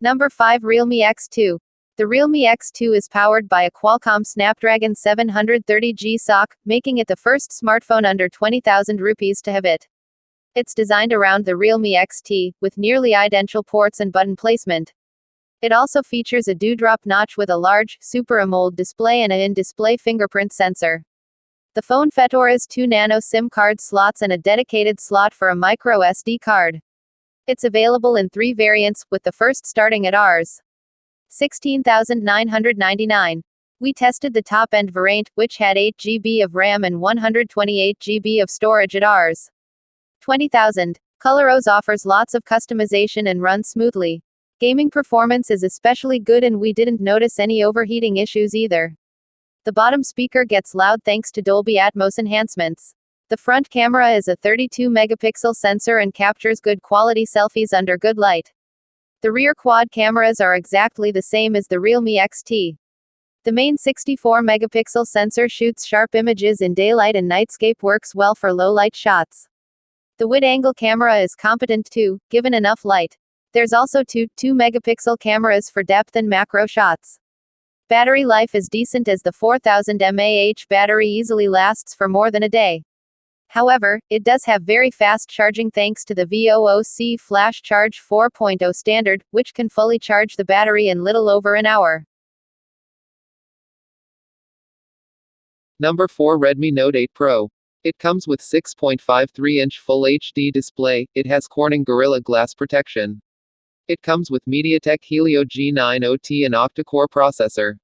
Number 5. Realme X2. The Realme X2 is powered by a Qualcomm Snapdragon 730G SoC, making it the first smartphone under 20,000 rupees to have it. It's designed around the Realme XT, with nearly identical ports and button placement. It also features a dewdrop notch with a large, Super AMOLED display and a in-display fingerprint sensor. The phone features 2 nano SIM card slots and a dedicated slot for a micro SD card. It's available in 3 variants, with the first starting at Rs. 16,999. We tested the top-end variant, which had 8 GB of RAM and 128 GB of storage at Rs. 20,000. ColorOS offers lots of customization and runs smoothly. Gaming performance is especially good and we didn't notice any overheating issues either. The bottom speaker gets loud thanks to Dolby Atmos enhancements. The front camera is a 32-megapixel sensor and captures good quality selfies under good light. The rear quad cameras are exactly the same as the Realme XT. The main 64-megapixel sensor shoots sharp images in daylight and nightscape, works well for low-light shots. The wide-angle camera is competent too, given enough light. There's also two 2-megapixel cameras for depth and macro shots. Battery life is decent as the 4000 mAh battery easily lasts for more than a day. However, it does have very fast charging thanks to the VOOC Flash Charge 4.0 standard, which can fully charge the battery in little over an hour. Number 4. Redmi Note 8 Pro. It comes with 6.53-inch Full HD display, it has Corning Gorilla Glass protection. It comes with MediaTek Helio G9 OT and octa-core processor.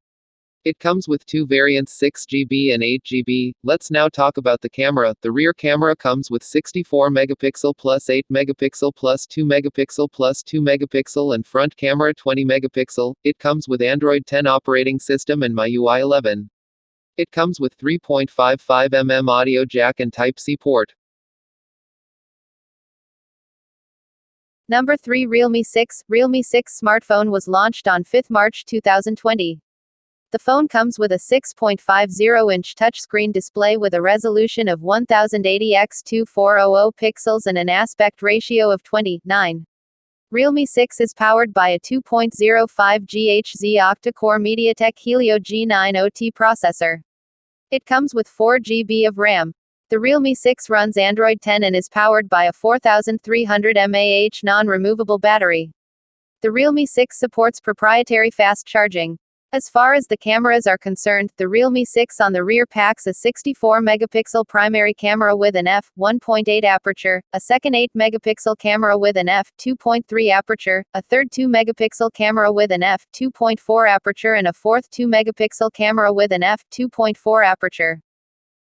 It comes with 2 variants, 6GB and 8GB. Let's now talk about the camera. The rear camera comes with 64 megapixel plus 8 megapixel plus 2 megapixel plus 2 megapixel and front camera 20 megapixel. It comes with Android 10 operating system and MIUI 11. It comes with 3.55mm audio jack and Type-C port. Number 3. Realme 6. Realme 6 smartphone was launched on 5 March 2020. The phone comes with a 6.50-inch touchscreen display with a resolution of 1080 x 2400 pixels and an aspect ratio of 20:9. Realme 6 is powered by a 2.05 GHz octa-core MediaTek Helio G9 OT processor. It comes with 4 GB of RAM. The Realme 6 runs Android 10 and is powered by a 4300 mAh non-removable battery. The Realme 6 supports proprietary fast charging. As far as the cameras are concerned, the Realme 6 on the rear packs a 64-megapixel primary camera with an f1.8 aperture, a second 8-megapixel camera with an f2.3 aperture, a third 2-megapixel camera with an f2.4 aperture and a fourth 2-megapixel camera with an f2.4 aperture.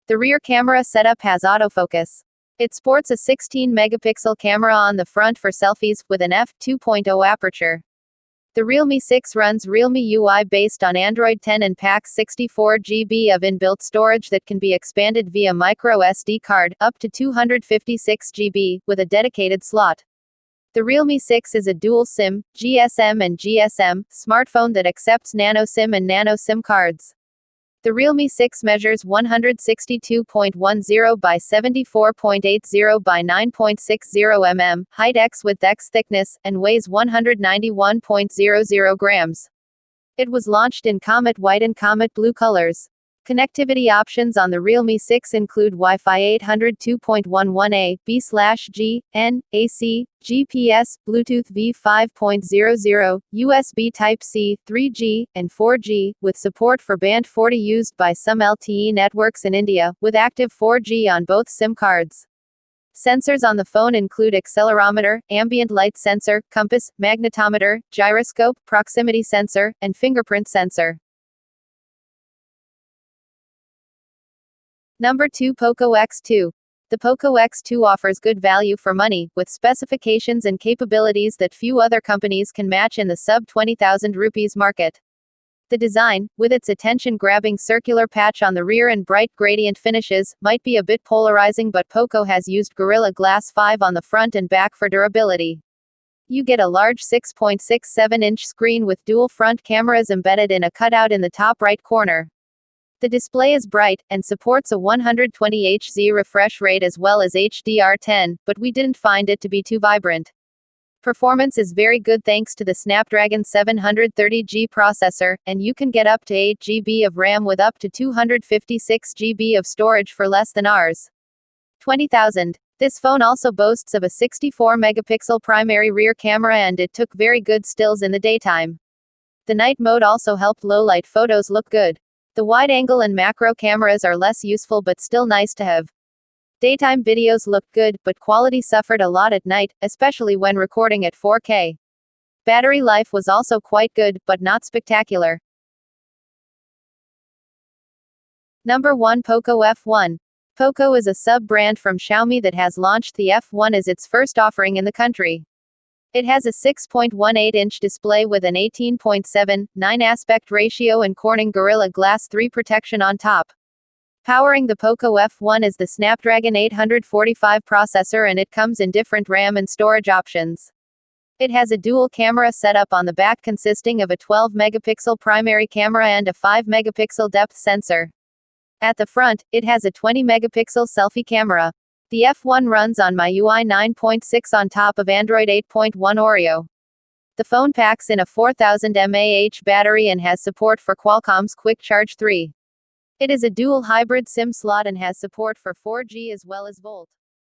The rear camera setup has autofocus. It sports a 16-megapixel camera on the front for selfies, with an f2.0 aperture. The Realme 6 runs Realme UI based on Android 10 and packs 64 GB of inbuilt storage that can be expanded via micro SD card, up to 256 GB, with a dedicated slot. The Realme 6 is a dual SIM, GSM and GSM, smartphone that accepts nano SIM and nano SIM cards. The Realme 6 measures 162.10 by 74.80 by 9.60 mm, height x width x thickness, and weighs 191.00 grams. It was launched in Comet White and Comet Blue colors. Connectivity options on the Realme 6 include Wi-Fi 802 2.11a, B/G, N, AC, GPS, Bluetooth V5.00, USB Type-C, 3G, and 4G, with support for Band 40 used by some LTE networks in India, with active 4G on both SIM cards. Sensors on the phone include accelerometer, ambient light sensor, compass, magnetometer, gyroscope, proximity sensor, and fingerprint sensor. Number 2. Poco X2. The Poco X2 offers good value for money, with specifications and capabilities that few other companies can match in the sub-20,000 rupees market. The design, with its attention-grabbing circular patch on the rear and bright gradient finishes, might be a bit polarizing, but Poco has used Gorilla Glass 5 on the front and back for durability. You get a large 6.67-inch screen with dual front cameras embedded in a cutout in the top right corner. The display is bright, and supports a 120 Hz refresh rate as well as HDR10, but we didn't find it to be too vibrant. Performance is very good thanks to the Snapdragon 730G processor, and you can get up to 8 GB of RAM with up to 256 GB of storage for less than Rs. 20,000. This phone also boasts of a 64 megapixel primary rear camera and it took very good stills in the daytime. The night mode also helped low-light photos look good. The wide-angle and macro cameras are less useful but still nice to have. Daytime videos looked good, but quality suffered a lot at night, especially when recording at 4K. Battery life was also quite good, but not spectacular. Number 1. Poco F1. Poco is a sub-brand from Xiaomi that has launched the F1 as its first offering in the country. It has a 6.18-inch display with an 18.79 aspect ratio and Corning Gorilla Glass 3 protection on top. Powering the Poco F1 is the Snapdragon 845 processor and it comes in different RAM and storage options. It has a dual camera setup on the back consisting of a 12-megapixel primary camera and a 5-megapixel depth sensor. At the front, it has a 20-megapixel selfie camera. The F1 runs on MIUI 9.6 on top of Android 8.1 Oreo. The phone packs in a 4000 mAh battery and has support for Qualcomm's Quick Charge 3. It is a dual hybrid SIM slot and has support for 4G as well as Volt.